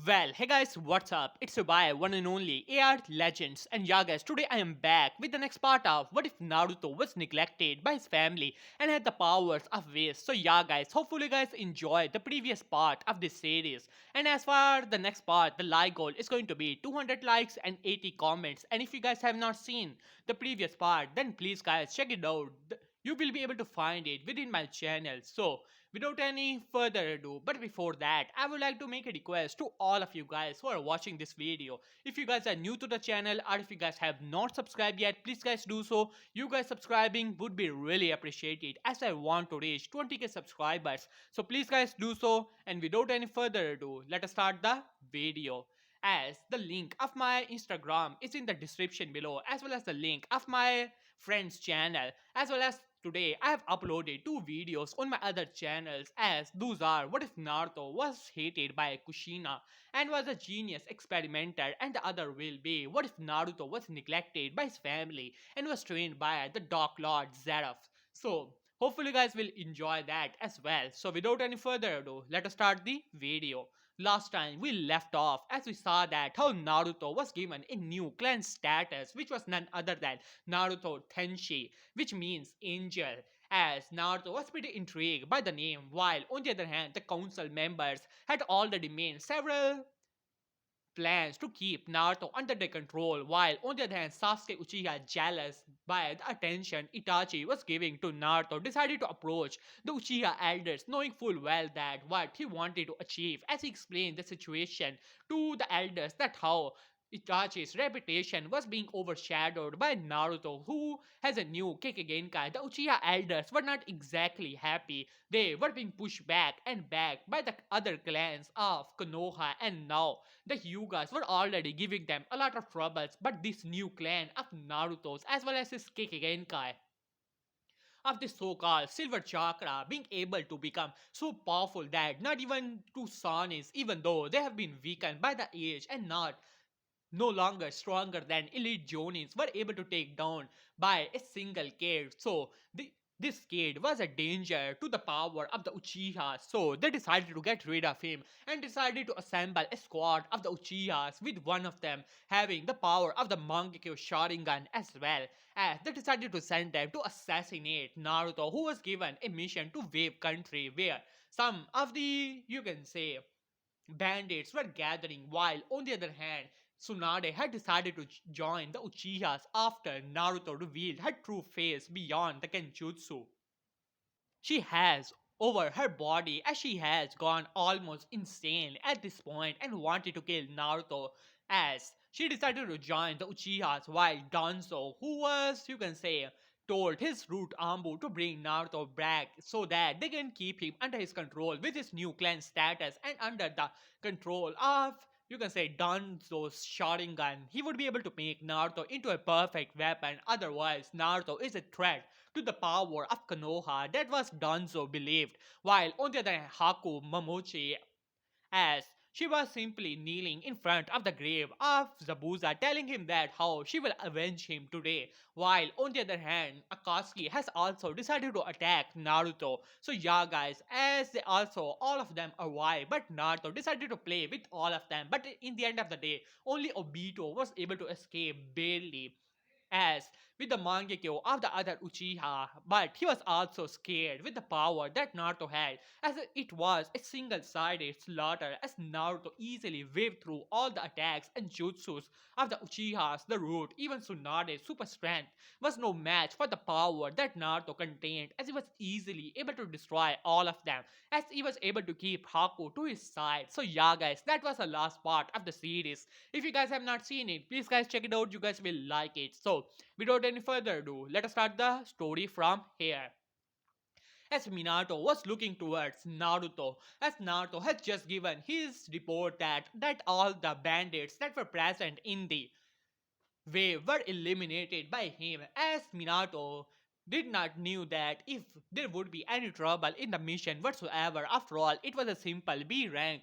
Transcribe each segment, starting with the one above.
Well, hey guys, what's up? It's your boy, one and only AR Legends, and yeah, guys, today I am back with the next part of what if Naruto was neglected by his family and had the powers of whis. So, yeah, guys, hopefully, you guys enjoyed the previous part of this series. And as for the next part, the like goal is going to be 200 likes and 80 comments. And if you guys have not seen the previous part, then please, guys, check it out. You will be able to find it within my channel. So, without any further ado, but before that, I would like to make a request to all of you guys who are watching this video. If you guys are new to the channel or if you guys have not subscribed yet, please guys do so. You guys subscribing would be really appreciated as I want to reach 20k subscribers. So please guys do so, and without any further ado, let us start the video. As the link of my Instagram is in the description below, as well as the link of my friend's channel, as well as today I have uploaded two videos on my other channels, as those are what if Naruto was hated by Kushina and was a genius experimenter, and the other will be what if Naruto was neglected by his family and was trained by the Dark Lord Zeref. So hopefully you guys will enjoy that as well. So without any further ado, let us start the video. Last time we left off as we saw that how Naruto was given a new clan status, which was none other than Naruto Tenshi, which means angel, as Naruto was pretty intrigued by the name, while on the other hand, the council members had already made several plans to keep Naruto under their control, while on the other hand, Sasuke Uchiha, jealous by the attention Itachi was giving to Naruto, decided to approach the Uchiha elders, knowing full well that what he wanted to achieve, as he explained the situation to the elders that how Itachi's reputation was being overshadowed by Naruto, who has a new Kekkei. The Uchiha elders were not exactly happy. They were being pushed back and back by the other clans of Konoha, and now the Hyugas were already giving them a lot of troubles, but this new clan of Naruto's as well as his Kekkei of the so-called silver chakra being able to become so powerful that not even two Sanis, even though they have been weakened by the age and not no longer stronger than elite Jonins, were able to take down by a single kid. So this kid was a danger to the power of the Uchiha, so they decided to get rid of him and decided to assemble a squad of the Uchihas, with one of them having the power of the Mangekyo Sharingan as well, as they decided to send them to assassinate Naruto, who was given a mission to Wave Country, where some of the, you can say, bandits were gathering, while on the other hand, Tsunade had decided to join the Uchihas after Naruto revealed her true face beyond the Kenjutsu she has over her body, as she has gone almost insane at this point and wanted to kill Naruto, as she decided to join the Uchihas, while Danzo, who was, you can say, told his root Ambu to bring Naruto back so that they can keep him under his control with his new clan status and under the control of, you can say, Danzo's Sharingan. He would be able to make Naruto into a perfect weapon, otherwise Naruto is a threat to the power of Konoha. That was Danzo believed, while on the other hand, Haku Momochi, as she was simply kneeling in front of the grave of Zabuza, telling him that how she will avenge him today, while on the other hand, Akatsuki has also decided to attack Naruto. So yeah guys, as they also all of them arrive, but Naruto decided to play with all of them, but in the end of the day, only Obito was able to escape barely, as with the Mangekyo of the other Uchiha, but he was also scared with the power that Naruto had, as it was a single-sided slaughter, as Naruto easily waved through all the attacks and jutsus of the Uchihas. The root, even Tsunade's super strength, was no match for the power that Naruto contained, as he was easily able to destroy all of them, as he was able to keep Haku to his side. So yeah guys, that was the last part of the series. If you guys have not seen it, please guys check it out, you guys will like it. So without any further ado, let us start the story from here. As Minato was looking towards Naruto, as Naruto had just given his report that all the bandits that were present in the wave were eliminated by him, as Minato did not knew that if there would be any trouble in the mission whatsoever. After all, it was a simple B rank,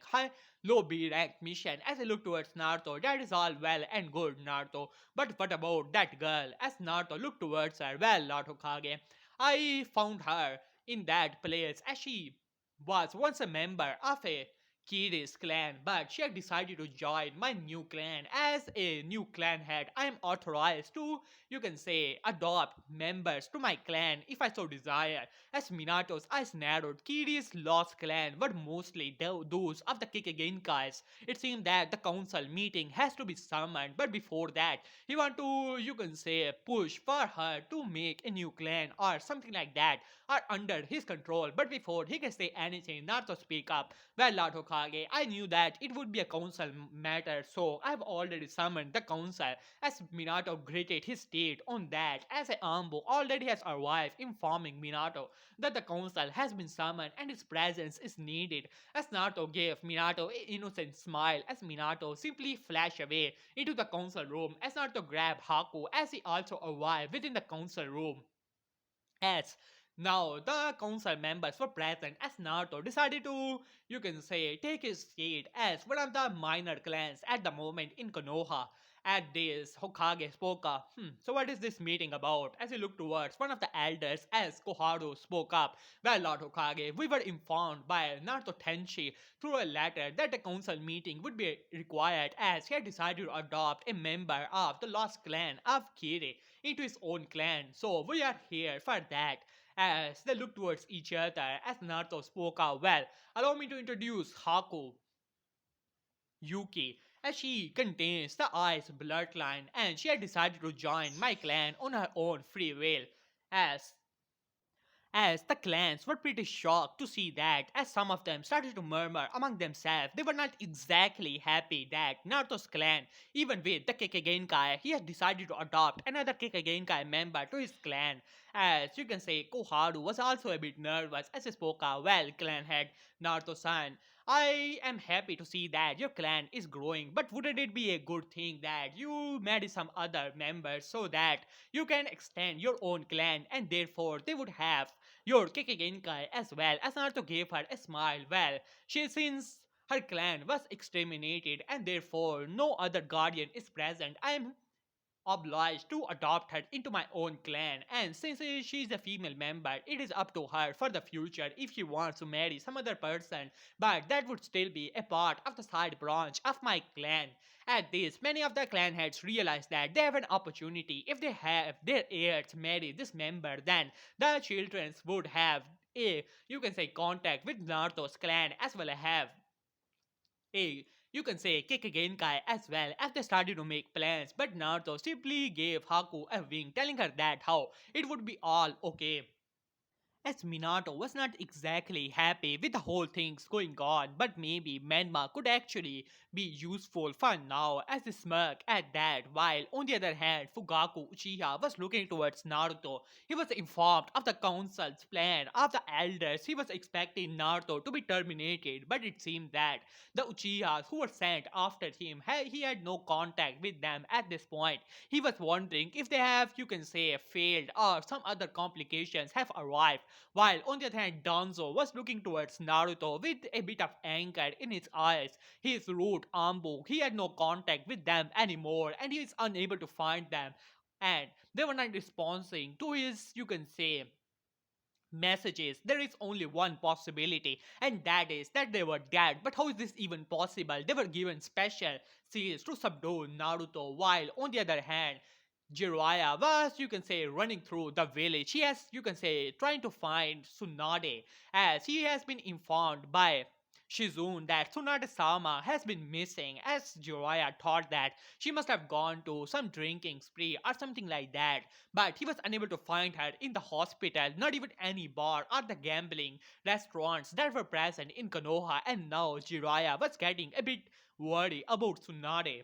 low B rank mission. As I look towards Naruto, that is all well and good, Naruto. But what about that girl? As Naruto looked towards her, well, Lord Hokage, I found her in that place, as she was once a member of a Kiri's clan, but she had decided to join my new clan. As a new clan head, I am authorized to, you can say, adopt members to my clan if I so desire. As Minato's eyes narrowed, Kiri's lost clan were mostly those of the Kikigainkais. It seemed that the council meeting has to be summoned, but before that, he want to, you can say, push for her to make a new clan or something like that, or under his control. But before he can say anything, Naruto speak up. Well, Lord Hokage, I knew that it would be a council matter, so I've already summoned the council. As Minato gritted his teeth on that, as Ambo already has arrived, informing Minato that the council has been summoned and his presence is needed. As Naruto gave Minato an innocent smile, as Minato simply flashed away into the council room, as Naruto grabbed Haku as he also arrived within the council room. As now the council members were present as Naruto decided to, you can say, take his seat as one of the minor clans at the moment in Konoha. At this, Hokage spoke up. So what is this meeting about? As he looked towards one of the elders as Koharu spoke up. Well, Lord Hokage, we were informed by Naruto Tenchi through a letter that a council meeting would be required as he had decided to adopt a member of the lost clan of Kiri into his own clan. So we are here for that. As they look towards each other, as Naruto spoke out, well, allow me to introduce Haku Yuki, as she contains the Ice bloodline and she had decided to join my clan on her own free will. As the clans were pretty shocked to see that, as some of them started to murmur among themselves, they were not exactly happy that Naruto's clan, even with the Kikagenkai, he had decided to adopt another Kikagenkai member to his clan. As you can say, Koharu was also a bit nervous as he spoke out, well, clan head Naruto-san, I am happy to see that your clan is growing, but wouldn't it be a good thing that you marry some other members so that you can extend your own clan and therefore they would have your Kekigenkai as well? As Naruto gave her a smile. Well, she since her clan was exterminated and therefore no other guardian is present, I am obliged to adopt her into my own clan, and since she is a female member, it is up to her for the future if she wants to marry some other person, but that would still be a part of the side branch of my clan. At this, many of the clan heads realize that they have an opportunity. If they have their heirs marry this member, then the children would have a, you can say, contact with Naruto's clan as well as have a, you can say, kick again guy as well, as they started to make plans, but Naruto simply gave Haku a wink telling her that how it would be all okay. As Minato was not exactly happy with the whole things going on, but maybe Menma could actually be useful for now, as he smirked at that, while on the other hand, Fugaku Uchiha was looking towards Naruto. He was informed of the council's plan of the elders. He was expecting Naruto to be terminated, but it seemed that the Uchihas who were sent after him, he had no contact with them at this point. He was wondering if they have, you can say, failed or some other complications have arrived, while on the other hand, Danzo was looking towards Naruto with a bit of anger in his eyes. His root Ambu, he had no contact with them anymore and he is unable to find them. And they were not responding to his, you can say, messages. There is only one possibility, and that is that they were dead. But how is this even possible? They were given special seals to subdue Naruto, while on the other hand, Jiraiya was, you can say, running through the village. He has, you can say, trying to find Tsunade, as he has been informed by Shizune that Tsunade-sama has been missing, as Jiraiya thought that she must have gone to some drinking spree or something like that, but he was unable to find her in the hospital, not even any bar or the gambling restaurants that were present in Konoha, and now Jiraiya was getting a bit worried about Tsunade,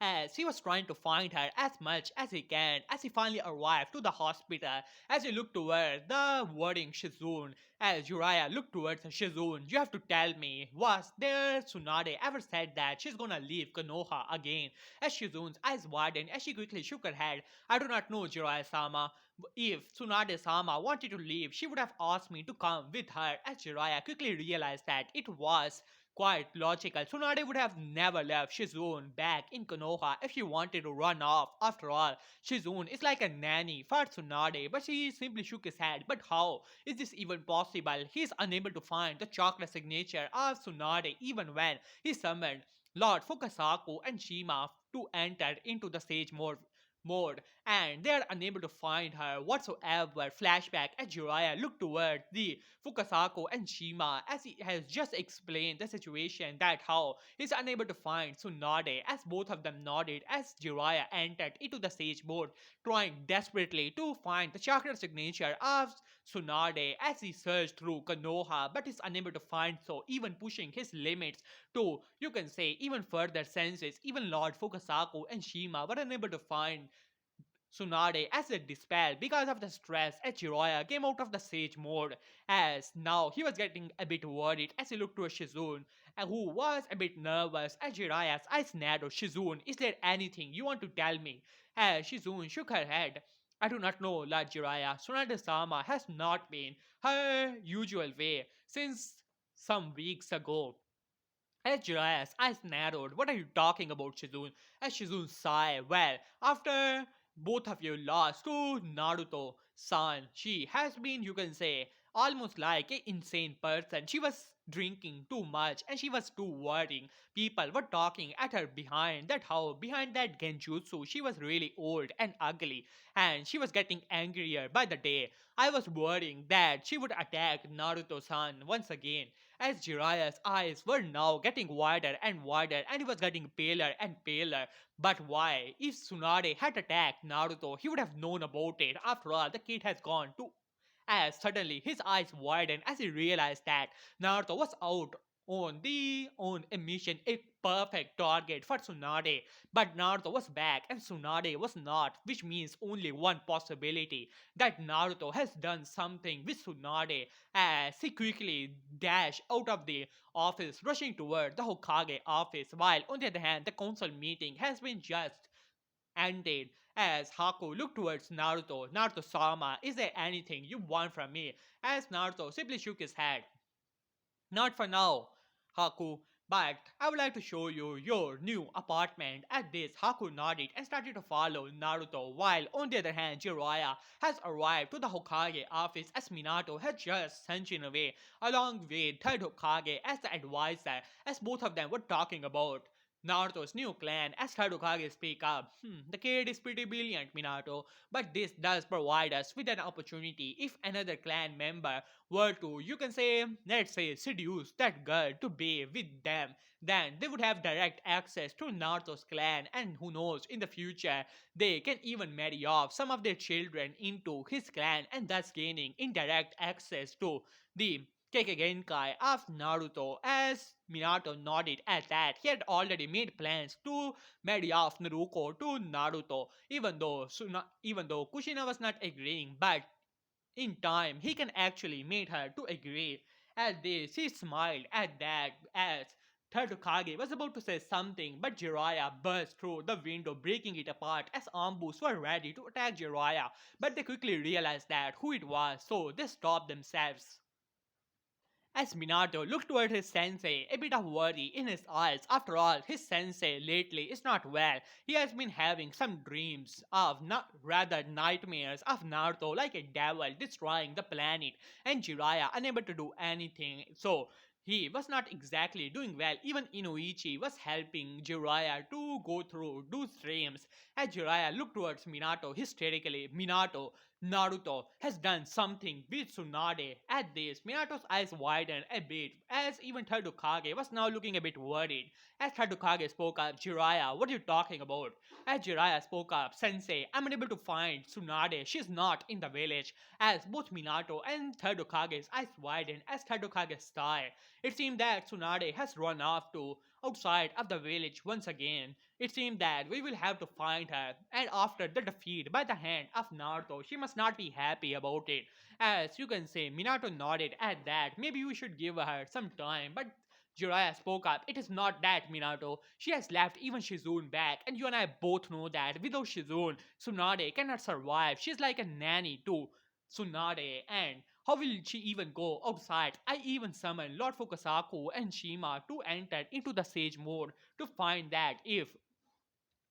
as he was trying to find her as much as he can. As he finally arrived to the hospital, as he looked toward the wording Shizune, as Uriah looked towards Shizune, you have to tell me, was there Tsunade ever said that she's gonna leave Konoha again? As Shizune's eyes widened as she quickly shook her head, I do not know, Jiraiya-sama. If Tsunade-sama wanted to leave, she would have asked me to come with her. As Jiraiya quickly realized that it was quite logical. Tsunade would have never left Shizune back in Konoha if she wanted to run off. After all, Shizune is like a nanny for Tsunade, but she simply shook his head. But how is this even possible? He is unable to find the chakra signature of Tsunade even when he summoned Lord Fukasaku and Shima to enter into the sage mode, and they are unable to find her whatsoever. Flashback as Jiraiya looked toward the Fukasaku and Shima as he has just explained the situation that how he's unable to find Tsunade as both of them nodded as Jiraiya entered into the sage mode, trying desperately to find the chakra signature of Tsunade as he searched through Konoha but is unable to find so, even pushing his limits to, you can say, even further senses. Even Lord Fukasaku and Shima were unable to find Tsunade as a dispel because of the stress as Jiraiya came out of the sage mode, as now he was getting a bit worried as he looked to Shizune, who was a bit nervous as Jiraiya's eyes narrowed. Shizune, is there anything you want to tell me? As Shizune shook her head. I do not know, Lord Jiraiya. Tsunade-sama has not been her usual way since some weeks ago. As Jiraiya's eyes narrowed, what are you talking about, Shizune? As Shizune sighed, well, after both of you lost to Naruto san, she has been, you can say, almost like an insane person. She was drinking too much and she was too worrying. People were talking at her behind that how behind that genjutsu she was really old and ugly, and she was getting angrier by the day. I was worrying that she would attack Naruto san once again, as Jiraiya's eyes were now getting wider and wider and he was getting paler and paler. But why? If Tsunade had attacked Naruto, he would have known about it. After all, the kid has gone to, as suddenly his eyes widened as he realized that Naruto was out on a mission, a perfect target for Tsunade. But Naruto was back and Tsunade was not, which means only one possibility, that Naruto has done something with Tsunade, as he quickly dashed out of the office, rushing toward the Hokage office, while on the other hand, the council meeting has been just ended. As Haku looked towards Naruto, Naruto-sama, is there anything you want from me? As Naruto simply shook his head. Not for now, Haku, but I would like to show you your new apartment. At this, Haku nodded and started to follow Naruto, while on the other hand, Jiraiya has arrived to the Hokage office as Minato had just sent him away, along with third Hokage as the advisor, as both of them were talking about Naruto's new clan. As third Hokage speak up, the kid is pretty brilliant, Minato, but this does provide us with an opportunity if another clan member were to, you can say, let's say, seduce that girl to be with them, then they would have direct access to Naruto's clan, and who knows, in the future, they can even marry off some of their children into his clan, and thus gaining indirect access to the Kekkei of Naruto. As Minato nodded at that, he had already made plans to marry off Naruto to Naruto, even though Kushina was not agreeing, but in time, he can actually make her to agree. At this, he smiled at that as Tadukage was about to say something, but Jiraiya burst through the window, breaking it apart as Ambus were ready to attack Jiraiya. But they quickly realized that who it was, so they stopped themselves. As Minato looked toward his sensei, a bit of worry in his eyes. After all, his sensei lately is not well. He has been having some dreams of, not rather nightmares of Naruto like a devil destroying the planet and Jiraiya unable to do anything. So he was not exactly doing well. Even Inoichi was helping Jiraiya to go through those dreams. As Jiraiya looked towards Minato hysterically, Minato, Naruto has done something with Tsunade. At this, Minato's eyes widened a bit, as even Tadukage was now looking a bit worried. As Tadukage spoke up, Jiraiya, what are you talking about? As Jiraiya spoke up, Sensei, I'm unable to find Tsunade. She's not in the village. As both Minato and Tadukage's eyes widened as Tadukage sighed. It seemed that Tsunade has run off to outside of the village once again. It seemed that we will have to find her, and after the defeat by the hand of Naruto, she must not be happy about it. As you can say, Minato nodded at that. Maybe we should give her some time, but Jiraiya spoke up. It is not that, Minato. She has left even Shizune back, and you and I both know that without Shizune, Tsunade cannot survive. She's like a nanny to Tsunade, and How will she even go outside? I even summoned Lord Fukasaku and Shima to enter into the sage mode to find that if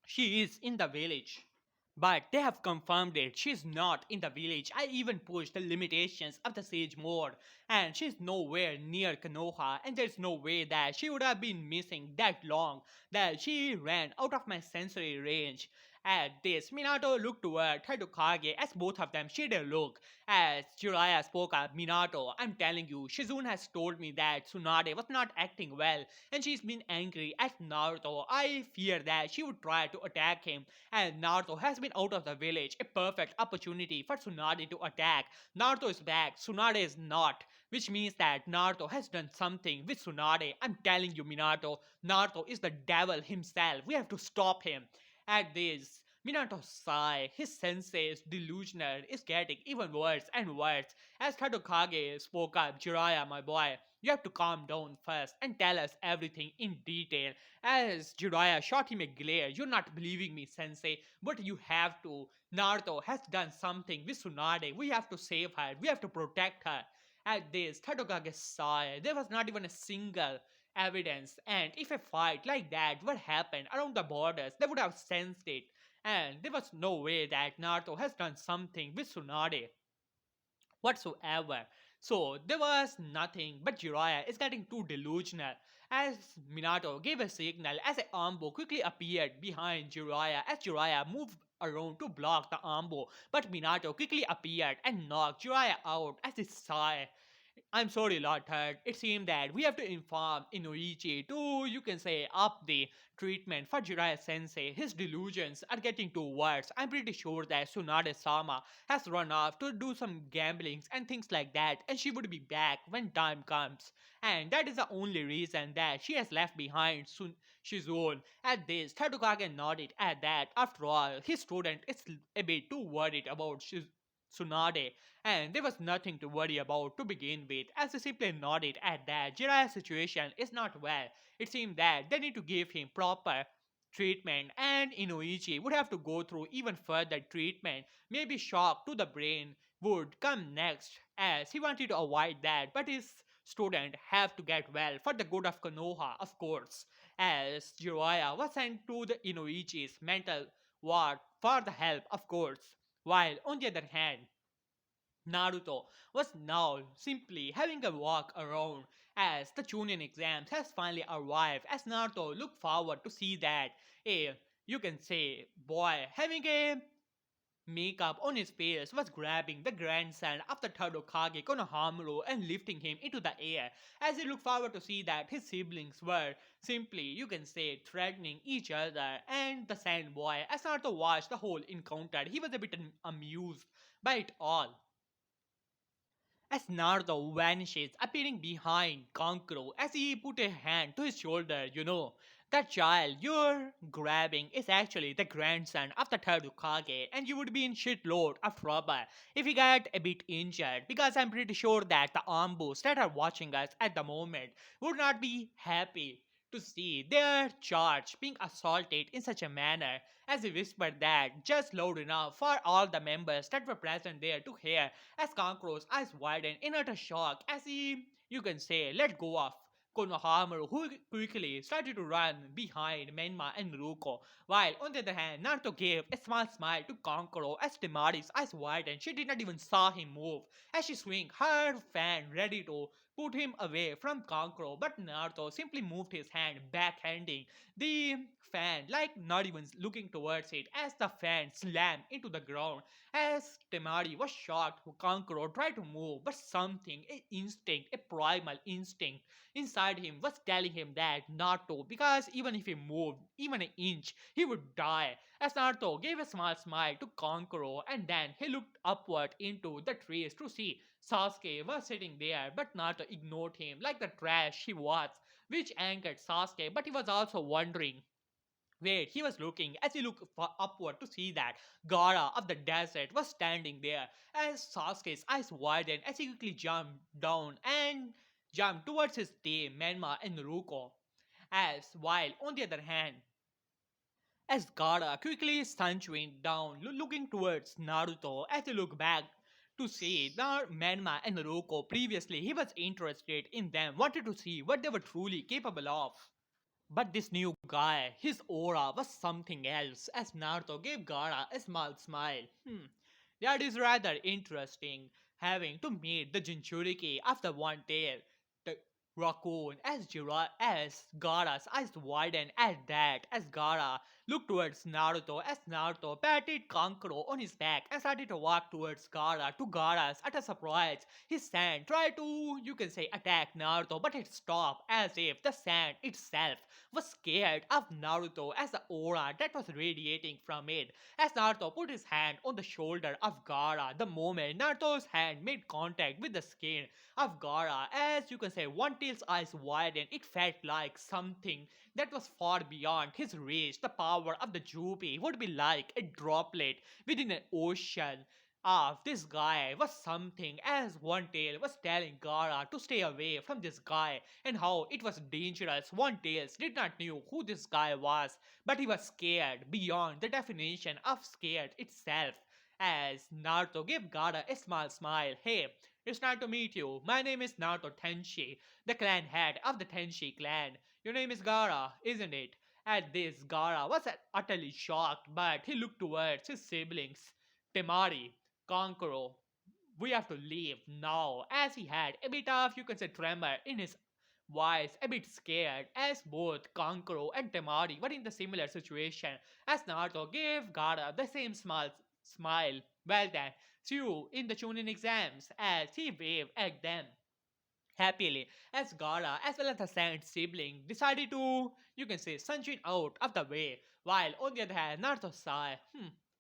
she is in the village. But they have confirmed it. She's not in the village. I even pushed the limitations of the Sage mode, and she's nowhere near Konoha, and there's no way that she would have been missing that long that she ran out of my sensory range. At this, Minato looked toward Hokage as both of them shared a look. As Jiraiya spoke up, Minato, I'm telling you, Shizune has told me that Tsunade was not acting well, and she's been angry at Naruto. I fear that she would try to attack him, and Naruto has been out of the village, a perfect opportunity for Tsunade to attack. Naruto is back, Tsunade is not, which means that Naruto has done something with Tsunade. I'm telling you, Minato, Naruto is the devil himself. We have to stop him. At this, Minato sighed. His sensei's delusional is getting even worse and worse. As Tadokage spoke up, Jiraiya, my boy, you have to calm down first and tell us everything in detail. As Jiraiya shot him a glare, you're not believing me, sensei, but you have to. Naruto has done something with Tsunade. We have to save her. We have to protect her. At this, Tadokage sighed. There was not even a single evidence, and if a fight like that were happened around the borders, they would have sensed it. And there was no way that Naruto has done something with Tsunade whatsoever. So there was nothing, but Jiraiya is getting too delusional. As Minato gave a signal, as an Ambo quickly appeared behind Jiraiya, as Jiraiya moved around to block the Ambo, but Minato quickly appeared and knocked Jiraiya out as he sighed. I'm sorry, Lord Third. It seemed that we have to inform Inoichi to, you can say, up the treatment for Jiraiya Sensei. His delusions are getting too worse. I'm pretty sure that Tsunade Sama has run off to do some gamblings and things like that, and she would be back when time comes. And that is the only reason that she has left behind Shizune. At this, Tadukage nodded at that. After all, his student is a bit too worried about Tsunade, and there was nothing to worry about to begin with, as he simply nodded at that. Jiraiya's situation is not well. It seemed that they need to give him proper treatment, and Inoichi would have to go through even further treatment. Maybe shock to the brain would come next, as he wanted to avoid that, but his student have to get well for the good of Konoha, of course, as Jiraiya was sent to the Inoichi's mental ward for the help, of course. While on the other hand, Naruto was now simply having a walk around as the Chunin exams has finally arrived, as Naruto looked forward to see that a, you can say, boy having a makeup on his face was grabbing the grandson of the third Hokage Konohamaru and lifting him into the air, as he looked forward to see that his siblings were simply, you can say, threatening each other. And the sand boy, as Naruto watched the whole encounter, he was a bit amused by it all. As Naruto vanishes, appearing behind Kankuro as he put a hand to his shoulder, that child you're grabbing is actually the grandson of the third Hokage, and you would be in shitload of trouble if you get a bit injured, because I'm pretty sure that the Ambos that are watching us at the moment would not be happy to see their charge being assaulted in such a manner, as he whispered that just loud enough for all the members that were present there to hear, as Kankuro's eyes widened in utter shock as he, you can say, let go of Konohamaru, who quickly started to run behind Menma and Ruko, while on the other hand, Naruto gave a small smile to Kankuro as Temari's eyes widened. She did not even saw him move as she swung her fan ready to put him away from Kankuro, but Naruto simply moved his hand, backhanding the fan, like not even looking towards it, as the fan slammed into the ground. As Temari was shocked, Kankuro tried to move, but something, an instinct, a primal instinct inside him was telling him that not to, because even if he moved even an inch, he would die. As Naruto gave a small smile to Kankuro, and then he looked upward into the trees to see Sasuke was sitting there, but Naruto ignored him like the trash he was, which angered Sasuke, but he was also wondering. Wait, he was looking as he looked upward to see that Gara of the desert was standing there, as Sasuke's eyes widened as he quickly jumped down and jumped towards his team, Menma and Ruko. As while on the other hand, as Gara quickly slouched down, looking towards Naruto as he looked back to see the Menma and Naruto. Previously, he was interested in them, wanted to see what they were truly capable of. But this new guy, his aura was something else, as Naruto gave Gaara a small smile. That is rather interesting, having to meet the Jinchuriki after one tail. The raccoon as Gaara's eyes widened at that as Gaara looked towards Naruto as Naruto patted Kankuro on his back and started to walk towards Gaara to Gaara's utter surprise. His sand tried to, you can say, attack Naruto, but it stopped as if the sand itself was scared of Naruto as the aura that was radiating from it. As Naruto put his hand on the shoulder of Gaara, the moment Naruto's hand made contact with the skin of Gaara, as you can say, one tail's eyes widened, it felt like something that was far beyond his reach. The power of the Jupi would be like a droplet within an ocean of this guy was something as One Tail was telling Gara to stay away from this guy and how it was dangerous. One Tails did not know who this guy was, but he was scared beyond the definition of scared itself. As Naruto gave Gara a small smile, hey, it's nice to meet you. My name is Naruto Tenshi, the clan head of the Tenshi clan. Your name is Gara, isn't it? At this, Gara was utterly shocked, but he looked towards his siblings. Temari, Kankuro, we have to leave now, as he had a bit of, you can say, tremor in his voice, a bit scared, as both Kankuro and Temari were in the similar situation, as Naruto gave Gara the same small smile. Well then, see you in the Chunin exams, as he waved at them. Happily, as Gara as well as the Sand sibling decided to, you can say, sunshine out of the way, while on the other hand, Naruto sighed,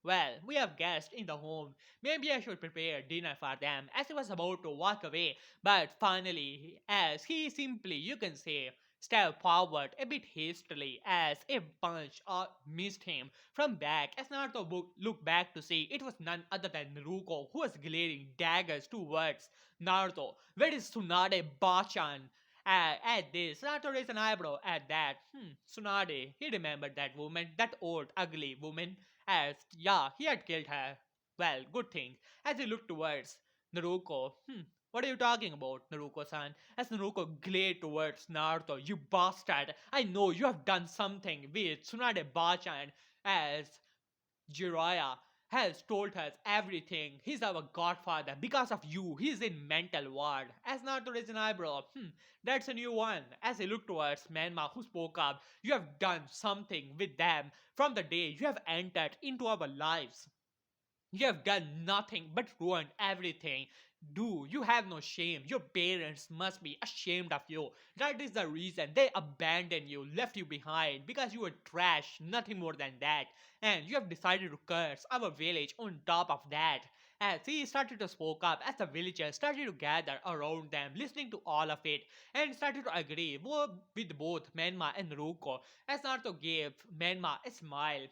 well, we have guests in the home. Maybe I should prepare dinner for them as he was about to walk away. But finally, as he simply, you can say, stepped forward a bit hastily as a punch missed him from back as Naruto looked back to see it was none other than Naruto who was glaring daggers towards Naruto. Where is Tsunade Bachan? At this, Naruto raised an eyebrow at that. Tsunade, he remembered that woman, that old ugly woman, as yeah, he had killed her. Well, good thing. As he looked towards Naruto, what are you talking about, Naruko-san? As Naruto glared towards Naruto, you bastard! I know you have done something with Tsunade Bachan as Jiraiya has told us everything. He's our godfather. Because of you, he's in mental ward. As Naruto raised an eyebrow, that's a new one. As he looked towards Menma, who spoke up, you have done something with them from the day you have entered into our lives. You have done nothing but ruined everything. Do you have no shame? Your parents must be ashamed of you. That is the reason they abandoned you, left you behind because you were trash, nothing more than that. And you have decided to curse our village on top of that. As he started to spoke up, as the villagers started to gather around them, listening to all of it, and started to agree with both Menma and Ruko. As Naruto gave Menma a smile,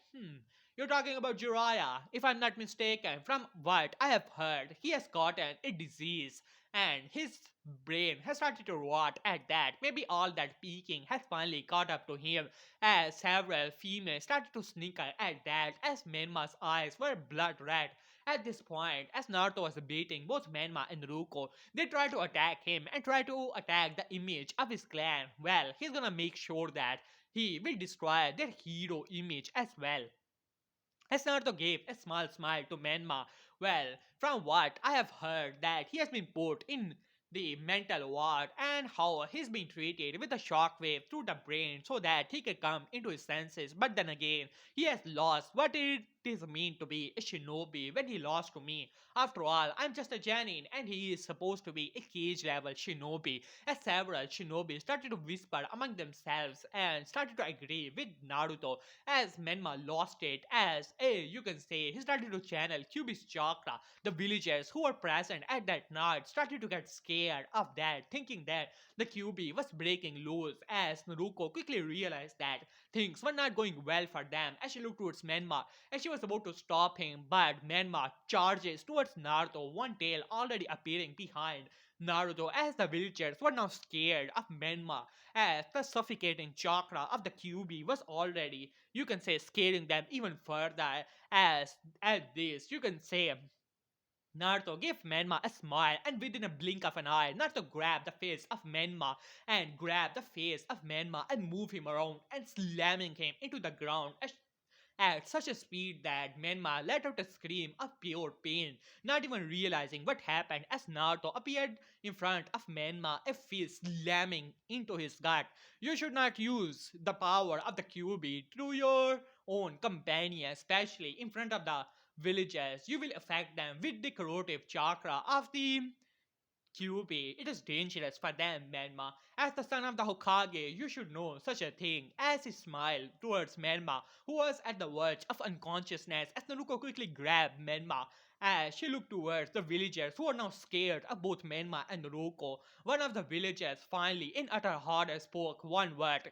you're talking about Jiraiya. If I'm not mistaken, from what I have heard, he has gotten a disease and his brain has started to rot at that. Maybe all that peeking has finally caught up to him as several females started to snicker at that as Menma's eyes were blood red. At this point, as Naruto was beating both Menma and Ruko, they try to attack him and try to attack the image of his clan. Well, he's gonna make sure that he will destroy their hero image as well. As Naruto gave a small smile to Menma, well, from what I have heard that he has been put in the mental ward and how he's been treated with a shockwave through the brain so that he can come into his senses. But then again, he has lost what it is mean to be a shinobi when he lost to me. After all, I'm just a Janin and he is supposed to be a cage level shinobi. As several shinobi started to whisper among themselves and started to agree with Naruto as Menma lost it, as a you can say he started to channel Kyuubi's chakra. The villagers who were present at that night started to get scared of that, thinking that the Kyuubi was breaking loose. As Naruto quickly realized that things were not going well for them, as she looked towards Menma, as she was about to stop him, but Menma charges towards Naruto, one tail already appearing behind Naruto, as the villagers were now scared of Menma, as the suffocating chakra of the Kyuubi was already, you can say, scaring them even further. As at this, you can say, Naruto gave Menma a smile, and within a blink of an eye, Naruto grabbed the face of Menma and grabbed the face of Menma and moved him around and slamming him into the ground at such a speed that Menma let out a scream of pure pain, not even realizing what happened as Naruto appeared in front of Menma, a fist slamming into his gut. You should not use the power of the QB to your own companion, especially in front of the villagers. You will affect them with the corrosive chakra of the QB. It is dangerous for them, Menma. As the son of the Hokage, you should know such a thing. As he smiled towards Menma, who was at the verge of unconsciousness, as Naruto quickly grabbed Menma. As she looked towards the villagers who are now scared of both Menma and Naruto, one of the villagers finally, in utter horror, spoke one word: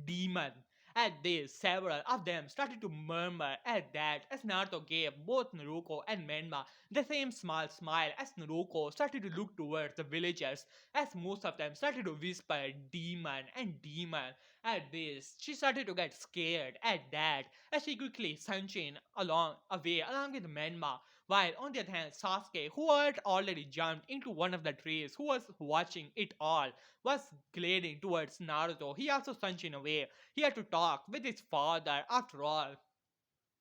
demon. At this, several of them started to murmur at that as Naruto gave both Naruto and Menma the same small smile as Naruto started to look towards the villagers as most of them started to whisper demon and demon. At this, she started to get scared at that as she quickly sunshine away along with Menma, while on the other hand Sasuke, who had already jumped into one of the trees, who was watching it all, was gliding towards Naruto. He also sunshined away. He had to talk with his father after all.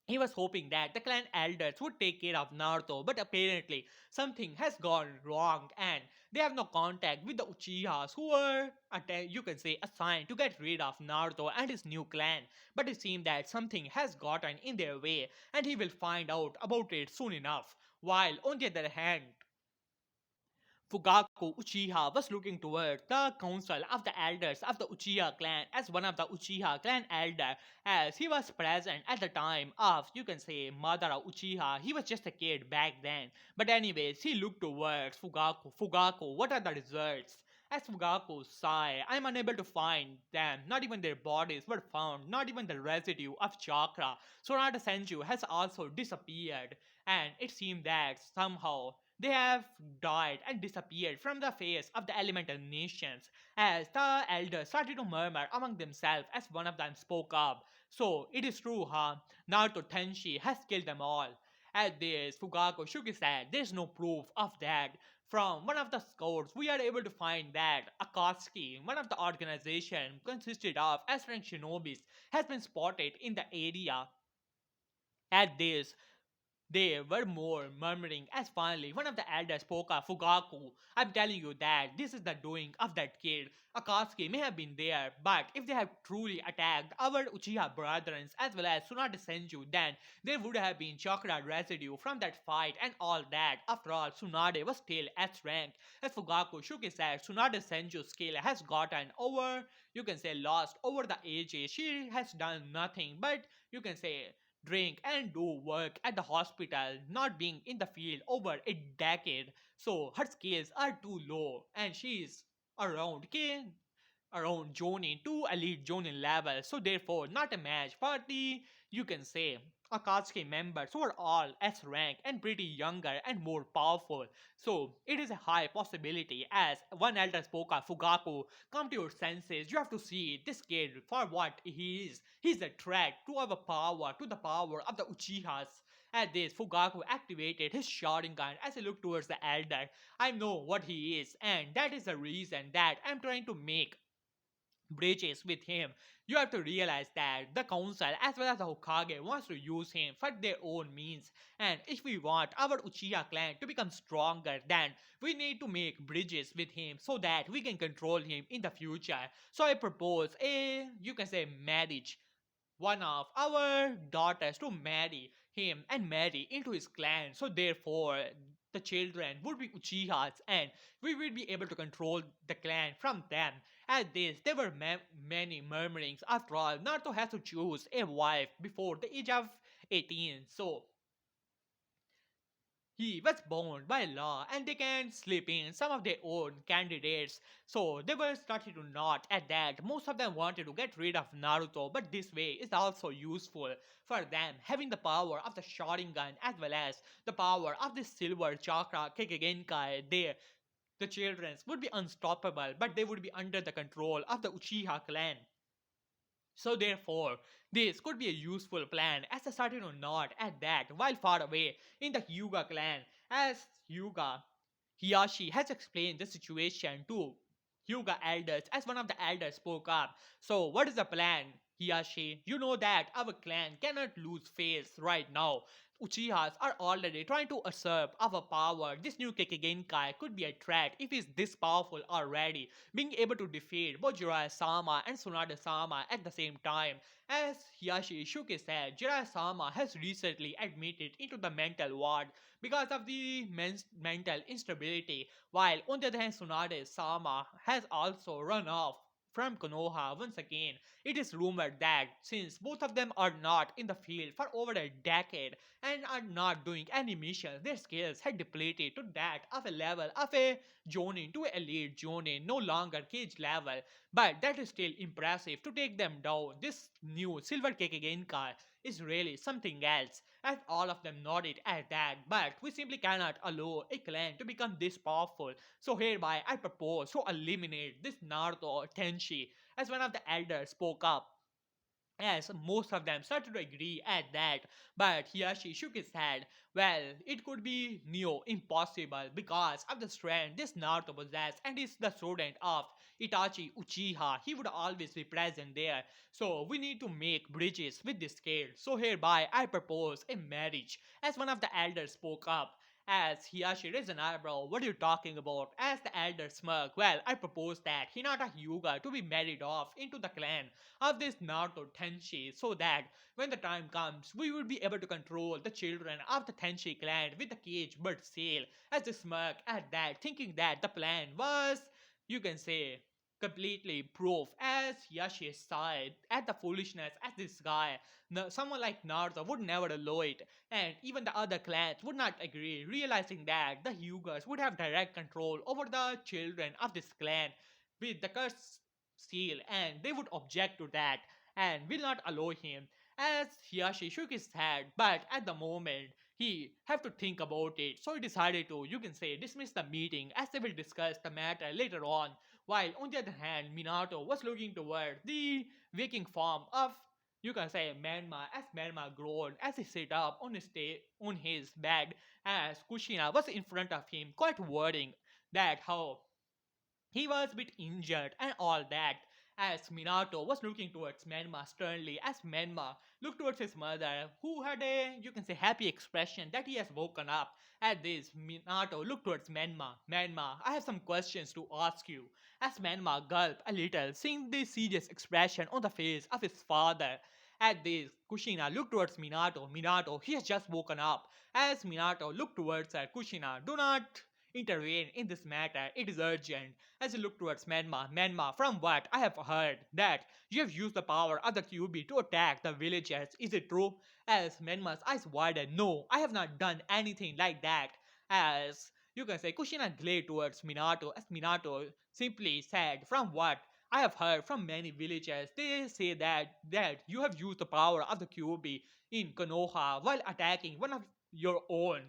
He was hoping that the clan elders would take care of Naruto, but apparently something has gone wrong and they have no contact with the Uchihas who were, you can say, assigned to get rid of Naruto and his new clan. But it seems that something has gotten in their way and he will find out about it soon enough. While on the other hand, Fugaku Uchiha was looking toward the council of the elders of the Uchiha clan as one of the Uchiha clan elder as he was present at the time of, you can say, Madara Uchiha. He was just a kid back then. But anyways, he looked towards Fugaku. Fugaku, what are the results? As Fugaku sighed, I am unable to find them. Not even their bodies were found. Not even the residue of chakra. Sonata Senju has also disappeared. And it seemed that somehow they have died and disappeared from the face of the elemental nations as the elders started to murmur among themselves as one of them spoke up. So it is true, huh? Naruto Tenshi has killed them all. At this, Fugaku shook his head. There is no proof of that. From one of the scouts, we are able to find that Akatsuki, one of the organization consisted of aspirant shinobis, has been spotted in the area. At this, there were more murmuring as finally one of the elders spoke up. Fugaku, I'm telling you that this is the doing of that kid. Akatsuki may have been there, but if they have truly attacked our Uchiha brothers as well as Tsunade Senju, then there would have been chakra residue from that fight and all that. After all, Tsunade was still S rank. As Fugaku shook his head, Tsunade Senju's skill has gotten over, you can say, lost over the ages. She has done nothing but, you can say, drink and do work at the hospital, not being in the field over a decade. So her skills are too low and she's around around Jonin to elite Jonin level. So therefore not a match for the, you can say, Akatsuki members who are all S rank and pretty younger and more powerful. So it is a high possibility as one elder spoke of Fugaku, come to your senses, you have to see this kid for what he is. He's a threat to our power, to the power of the Uchihas. At this, Fugaku activated his Sharingan as he looked towards the elder. I know what he is, and that is the reason that I'm trying to make bridges with him. You have to realize that the council as well as the Hokage wants to use him for their own means. And if we want our Uchiha clan to become stronger, then we need to make bridges with him so that we can control him in the future. So I propose a, you can say, marriage, one of our daughters to marry him and marry into his clan. So therefore, the children would be Uchihas and we will be able to control the clan from them. At this, there were many murmurings. After all, Naruto has to choose a wife before the age of 18. So he was bound by law and they can slip in some of their own candidates. So they were starting to nod at that. Most of them wanted to get rid of Naruto, but this way is also useful for them, having the power of the Sharingan as well as the power of the Silver Chakra Kekigenkai. The children would be unstoppable, but they would be under the control of the Uchiha clan. So therefore, this could be a useful plan as a started to nod at that while far away in the Hyuga clan as Hyuga Hiyashi has explained the situation to Hyuga elders as one of the elders spoke up. So what is the plan, Hiyashi? You know that our clan cannot lose face right now. Uchihas are already trying to usurp our power. This new Kekigenkai could be a threat if he's this powerful already, being able to defeat both Jiraiya-sama and Tsunade-sama at the same time. As Hiyashi shook his head, Jiraiya-sama has recently admitted into the mental ward because of the mental instability, while on the other hand Tsunade-sama has also run off from Konoha once again. It is rumored that since both of them are not in the field for over a decade and are not doing any missions, their skills had depleted to that of a level of a Jonin to elite Jonin, no longer cage level. But that is still impressive to take them down. This new Silver Kekigenkai is really something else, as all of them nodded at that. But we simply cannot allow a clan to become this powerful. So hereby I propose to eliminate this Naruto Tenshi, as one of the elders spoke up. Yes, most of them started to agree at that, but Hiyashi shook his head. Well, it could be Neo impossible because of the strength this Naruto possesses and is the student of Itachi Uchiha. He would always be present there. So we need to make bridges with this scale. So hereby I propose a marriage. As one of the elders spoke up. As Hiyashi raised an eyebrow, what are you talking about? As the elder smirked, well, I propose that Hinata Hyuga to be married off into the clan of this Naruto Tenshi so that when the time comes, we will be able to control the children of the Tenshi clan with the cage bird sail. As they smirk at that, thinking that the plan was, you can say, completely proof as Yashi sighed at the foolishness as this guy. Someone like Naruto would never allow it, and even the other clans would not agree, realizing that the Hyugas would have direct control over the children of this clan with the curse seal, and they would object to that and will not allow him. As Hiyashi shook his head, but at the moment he have to think about it, so he decided to, you can say, dismiss the meeting as they will discuss the matter later on. While on the other hand, Minato was looking toward the waking form of, you can say, Manma as Manma groaned as he sat up on on his bed as Kushina was in front of him, quite worrying that how he was a bit injured and all that. As Minato was looking towards Menma sternly, as Menma looked towards his mother, who had a, you can say, happy expression that he has woken up. At this, Minato looked towards Menma. Menma, I have some questions to ask you. As Menma gulped a little, seeing the serious expression on the face of his father. At this, Kushina looked towards Minato. Minato, he has just woken up. As Minato looked towards her, Kushina, do not intervene in this matter. It is urgent. As he looked towards Menma, Menma, from what I have heard, that you have used the power of the QB to attack the villagers. Is it true? As Menma's eyes widened, no, I have not done anything like that. As you can say, Kushina glared towards Minato, as Minato simply said, from what I have heard from many villagers, they say that you have used the power of the QB in Konoha while attacking one of your own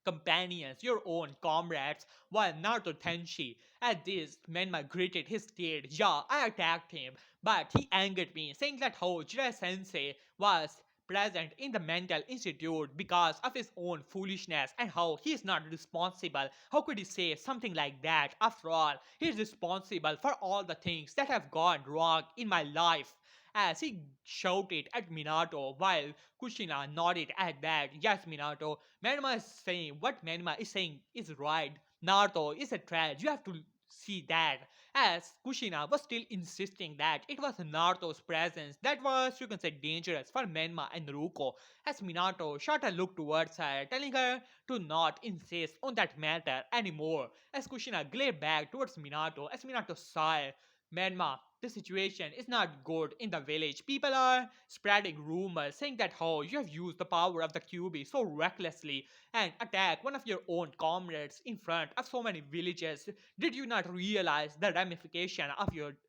companions, your own comrades, while Naruto Tenshi. At this, Menma gritted his teeth. Yeah, I attacked him, but he angered me, saying that how Jiraiya Sensei was present in the mental institute because of his own foolishness and how he is not responsible. How could he say something like that? After all, he is responsible for all the things that have gone wrong in my life. As he shouted at Minato while Kushina nodded at that. Yes, Minato, Menma is saying what Menma is saying is right. Naruto is a threat. You have to see that. As Kushina was still insisting that it was Naruto's presence that was, you can say, dangerous for Menma and Naruto. As Minato shot a look towards her, telling her to not insist on that matter anymore. As Kushina glared back towards Minato, as Minato sighed, Menma, the situation is not good in the village. People are spreading rumors saying that how you have used the power of the QB so recklessly and attack one of your own comrades in front of so many villages. Did you not realize the ramification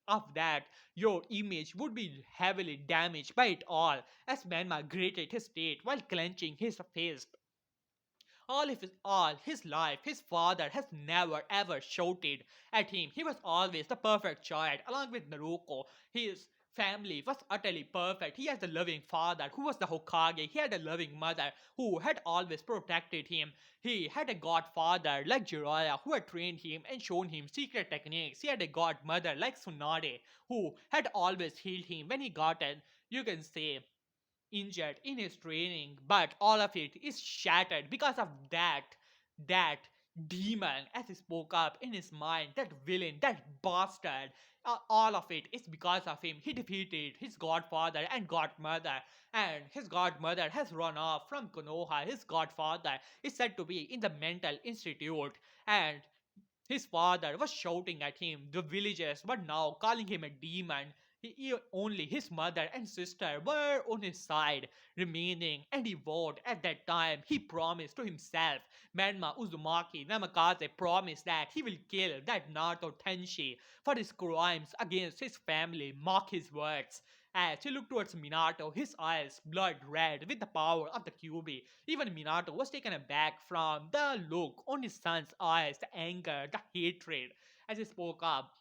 of that? Your image would be heavily damaged by it all. As Manma grated his teeth while clenching his fist. All his life, his father has never ever shouted at him. He was always the perfect child, along with Naruto. His family was utterly perfect. He has a loving father who was the Hokage. He had a loving mother who had always protected him. He had a godfather like Jiraiya who had trained him and shown him secret techniques. He had a godmother like Tsunade who had always healed him when he got it. You can say injured in his training, but all of it is shattered because of that demon as he spoke up in his mind, that villain, that bastard. All of it is because of him. He defeated his godfather and godmother, and his godmother has run off from Konoha. His godfather is said to be in the mental institute, and his father was shouting at him. The villagers were now calling him a demon. Only his mother and sister were on his side, remaining, and he vowed at that time. He promised to himself, Manma Uzumaki Namikaze promised that he will kill that Naruto Tenshi for his crimes against his family. Mark his words. As he looked towards Minato, his eyes blood red with the power of the Kyuubi. Even Minato was taken aback from the look on his son's eyes, the anger, the hatred. As he spoke up,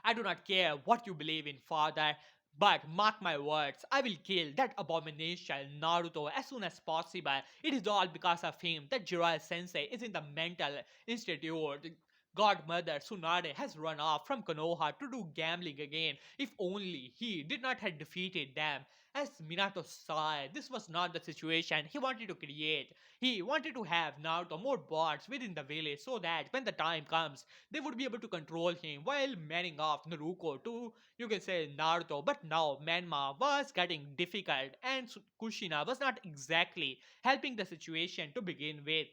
I do not care what you believe in, father, but mark my words, I will kill that abomination Naruto as soon as possible. It is all because of him that Jiraiya sensei is in the mental institute. Godmother Tsunade has run off from Konoha to do gambling again. If only he did not have defeated them. As Minato sighed, this was not the situation he wanted to create. He wanted to have Naruto more bonds within the village so that when the time comes, they would be able to control him while manning off Naruto to, you can say, Naruto. But now Manma was getting difficult and Kushina was not exactly helping the situation to begin with.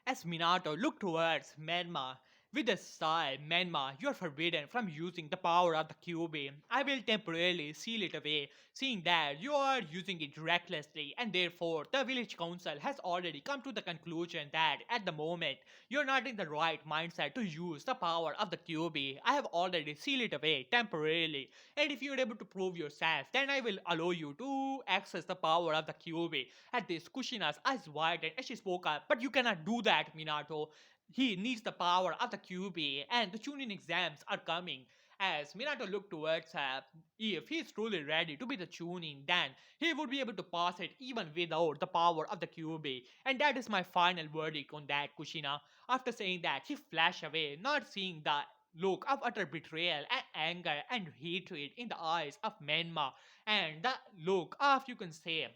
As Minato looked towards Menma with a sigh, Menma, you are forbidden from using the power of the Kyuubi. I will temporarily seal it away, seeing that you are using it recklessly, and therefore the village council has already come to the conclusion that at the moment you're not in the right mindset to use the power of the Kyuubi. I have already sealed it away temporarily, and if you're able to prove yourself, then I will allow you to access the power of the Kyuubi. At this, Kushina's eyes widened as she spoke up. But you cannot do that, Minato. He needs the power of the QB, and the Chunin exams are coming. As Minato looked towards her, if he is truly ready to be the Chunin, then he would be able to pass it even without the power of the QB. And that is my final verdict on that, Kushina. After saying that, he flashed away, not seeing the look of utter betrayal and anger and hatred in the eyes of Menma, and the look of, you can say,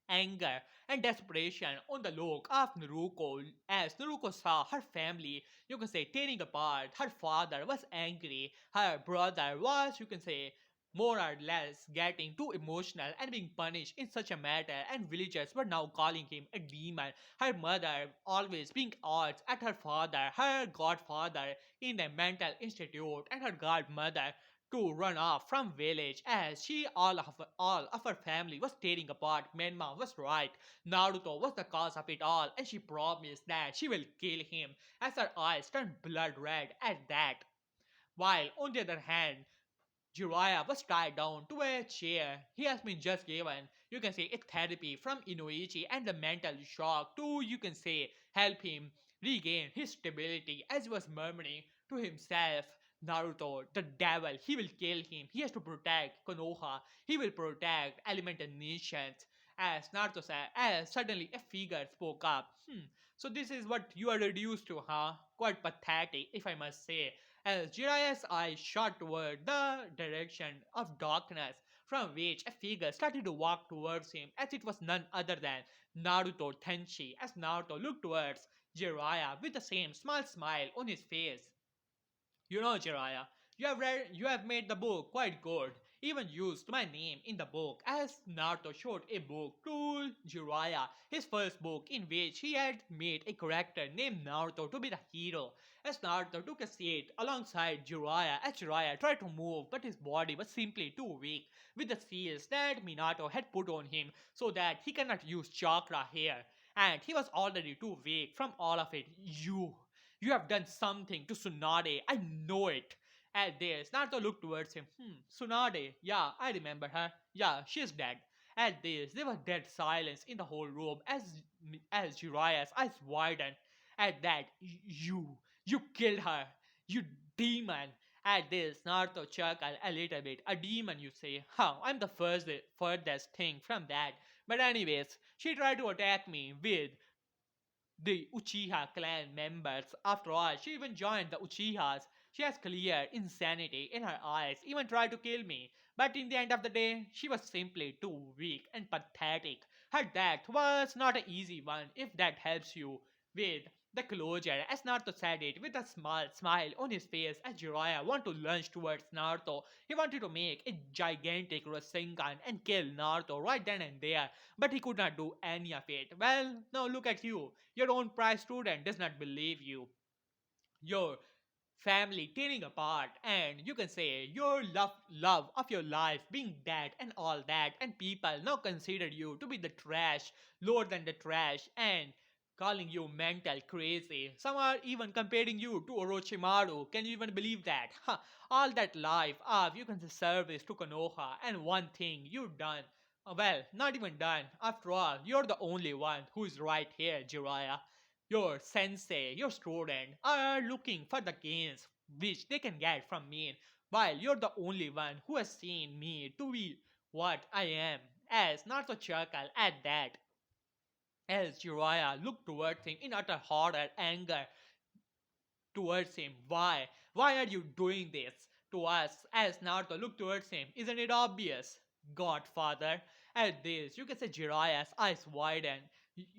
anger and desperation on the look of Naruko as Naruko saw her family, you can say, tearing apart. Her father was angry, her brother was, you can say, more or less getting too emotional and being punished in such a matter, and villagers were now calling him a demon. Her mother always being odds at her father, her godfather in a mental institute, and her godmother to run off from village as she all of her family was tearing apart. Menma was right. Naruto was the cause of it all, and she promised that she will kill him as her eyes turned blood red at that. While on the other hand, Jiraiya was tied down to a chair. He has been just given, you can say, a therapy from Inoichi and the mental shock to, you can say, help him regain his stability as he was murmuring to himself. Naruto, the devil, he will kill him. He has to protect Konoha. He will protect elemental nations. As Naruto said, as suddenly a figure spoke up. So this is what you are reduced to, huh? Quite pathetic, if I must say. As Jiraiya's eyes shot toward the direction of darkness, from which a figure started to walk towards him, as it was none other than Naruto Tenshi. As Naruto looked towards Jiraiya with the same small smile on his face. You know, Jiraiya, you have made the book quite good. Even used my name in the book as Naruto showed a book to Jiraiya, his first book in which he had made a character named Naruto to be the hero. As Naruto took a seat alongside Jiraiya, as Jiraiya tried to move, but his body was simply too weak with the seals that Minato had put on him so that he cannot use chakra here. And he was already too weak from all of it. You have done something to Tsunade. I know it. At this, Naruto looked towards him. Tsunade. Yeah, I remember her. Yeah, she's dead. At this, there was dead silence in the whole room as Jiraiya's eyes widened. At that, you killed her. You demon. At this, Naruto chuckled a little bit. A demon, you say? Huh, I'm the furthest thing from that. But anyways, she tried to attack me with the Uchiha clan members. After all, she even joined the Uchihas. She has clear insanity in her eyes, even tried to kill me. But in the end of the day, she was simply too weak and pathetic. Her death was not an easy one, if that helps you with the closure, as Naruto said it with a small smile on his face as Jiraiya wanted to lunge towards Naruto. He wanted to make a gigantic Rasengan and kill Naruto right then and there, but he could not do any of it. Well, now look at you. Your own prize student does not believe you. Your family tearing apart, and you can say your love of your life being dead and all that, and people now consider you to be the trash, lower than the trash, and calling you mental crazy. Some are even comparing you to Orochimaru. Can you even believe that? All that life of you can say service to Konoha, and one thing you've done. Well, not even done. After all, you're the only one who is right here, Jiraiya. Your sensei, your student are looking for the gains which they can get from me, while you're the only one who has seen me to be what I am. As Naruto chuckled at that, as Jiraiya looked towards him in utter horror, anger, towards him. Why? Why are you doing this to us? As Naruto looked towards him, isn't it obvious? Godfather. At this, you can say Jiraiya's eyes widened.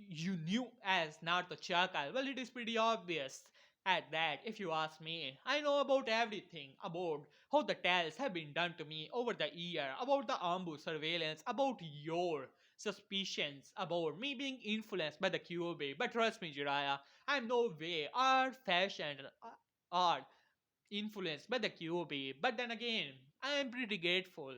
You knew as Naruto chuckled. Well, it is pretty obvious. At that, if you ask me, I know about everything, about how the tales have been done to me over the year, about the ambush surveillance, about your suspicions, about me being influenced by the QB. But trust me, Jiraiya, I'm no way or fashion or influenced by the QB. But then again, I am pretty grateful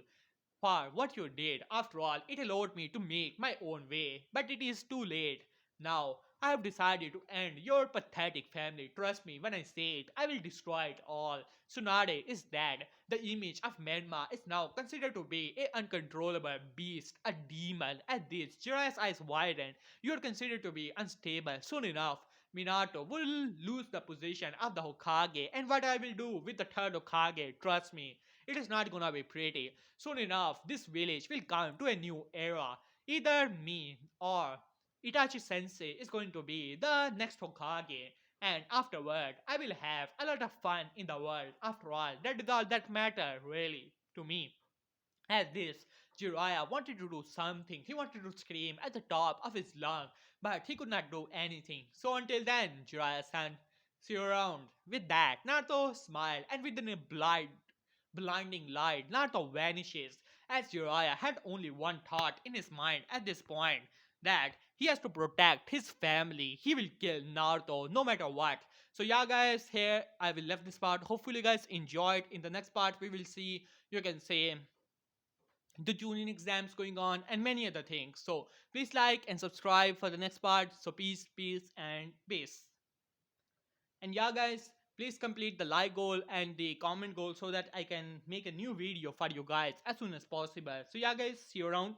for what you did. After all, it allowed me to make my own way. But it is too late. Now, I have decided to end your pathetic family. Trust me when I say it, I will destroy it all. Tsunade is dead. The image of Menma is now considered to be a uncontrollable beast, a demon. At this, Jiraiya's eyes widen. You are considered to be unstable. Soon enough, Minato will lose the position of the Hokage. And what I will do with the third Hokage, trust me, it is not gonna be pretty. Soon enough, this village will come to a new era. Either me or Itachi Sensei is going to be the next Hokage, and afterward, I will have a lot of fun in the world. After all, that is all that matters, really, to me. At this, Jiraiya wanted to do something. He wanted to scream at the top of his lungs, but he could not do anything. So until then, Jiraiya-san, see you around. With that, Naruto smiled, and within a blinding light, Naruto vanishes, as Jiraiya had only one thought in his mind at this point, that he has to protect his family. He will kill Naruto no matter what. So yeah guys, here I will left this part. Hopefully you guys enjoyed. In the next part we will see, you can say, the Junin exams going on and many other things. So please like and subscribe for the next part. So peace and peace. And yeah, guys, please complete the like goal and the comment goal so that I can make a new video for you guys as soon as possible. So yeah, guys, see you around.